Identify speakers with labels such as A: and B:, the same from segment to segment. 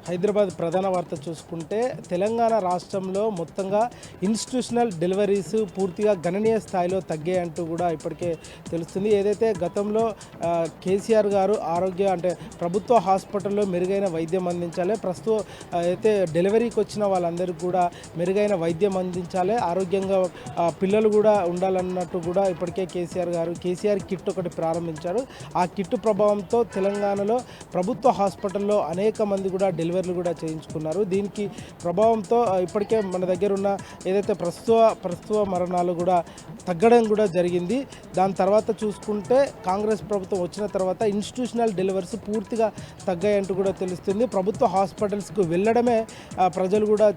A: హైదరాబాద్ ప్రధాన వార్త చూసుకుంటే తెలంగాణ రాష్ట్రంలో మొత్తంగా ఇన్స్టిట్యూషనల్ డెలివరీస్ పూర్తిగా గణనీయ స్థాయిలో తగ్గాయంటూ కూడా ఇప్పటికే తెలుస్తుంది. ఏదైతే గతంలో కేసీఆర్ గారు అంటే ప్రభుత్వ హాస్పిటల్లో మెరుగైన వైద్యం అందించాలి, ప్రస్తుతం అయితే డెలివరీకి వచ్చిన వాళ్ళందరికీ కూడా మెరుగైన వైద్యం అందించాలి, ఆరోగ్యంగా పిల్లలు కూడా ఉండాలన్నట్టు కూడా ఇప్పటికే కేసీఆర్ కిట్ ఒకటి ప్రారంభించారు. ఆ కిట్ ప్రభావంతో తెలంగాణలో ప్రభుత్వ హాస్పిటల్లో అనేక మంది కూడా డెలివరీలు కూడా చేయించుకున్నారు. దీనికి ప్రభావంతో ఇప్పటికే మన దగ్గర ఉన్న ఏదైతే ప్రస్తుత మరణాలు కూడా తగ్గడం కూడా జరిగింది. దాని తర్వాత చూసుకుంటే కాంగ్రెస్ ప్రభుత్వం వచ్చిన తర్వాత ఇన్స్టిట్యూషనల్ డెలివరీస్ పూర్తిగా తగ్గాయంటూ కూడా తెలుస్తుంది. ప్రభుత్వ హాస్పిటల్స్కు వెళ్ళడమే ప్రజలు కూడా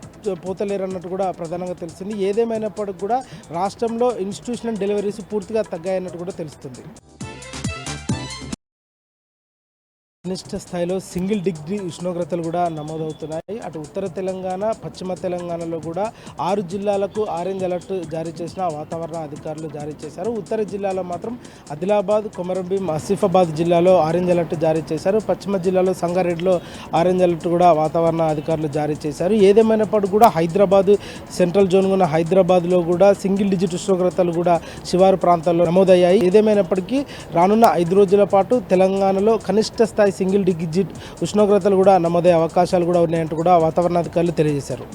A: పోతలేరన్నట్టు కూడా ప్రధానంగా తెలుస్తుంది. ఏదేమైనప్పటికీ కూడా రాష్ట్రంలో ఇన్స్టిట్యూషనల్ డెలివరీస్ పూర్తిగా తగ్గాయన్నట్టు కూడా తెలుస్తుంది. కనిష్ట స్థాయిలో సింగిల్ డిగ్రీ ఉష్ణోగ్రతలు కూడా నమోదవుతున్నాయి. అటు ఉత్తర తెలంగాణ, పశ్చిమ తెలంగాణలో కూడా 6 జిల్లాలకు ఆరెంజ్ అలర్ట్ జారీ చేసిన వాతావరణ అధికారులు జారీ చేశారు. ఉత్తర జిల్లాలో మాత్రం ఆదిలాబాద్, కొమరంభీం, ఆసిఫాబాద్ జిల్లాలో ఆరెంజ్ అలర్ట్ జారీ చేశారు. పశ్చిమ జిల్లాలో సంగారెడ్డిలో ఆరెంజ్ అలర్ట్ కూడా వాతావరణ అధికారులు జారీ చేశారు. ఏదేమైనప్పటికీ కూడా హైదరాబాద్ సెంట్రల్ జోన్ ఉన్న హైదరాబాద్లో కూడా సింగిల్ డిజిట్ ఉష్ణోగ్రతలు కూడా శివారు ప్రాంతాల్లో నమోదయ్యాయి. ఏదేమైనప్పటికీ రానున్న 5 రోజుల పాటు తెలంగాణలో కనిష్ట స్థాయి సింగిల్ డిజిట్ ఉష్ణోగ్రతలు కూడా నమోదయ్యే అవకాశాలు కూడా ఉన్నాయంటూ కూడా వాతావరణ అధికారులు తెలియజేశారు.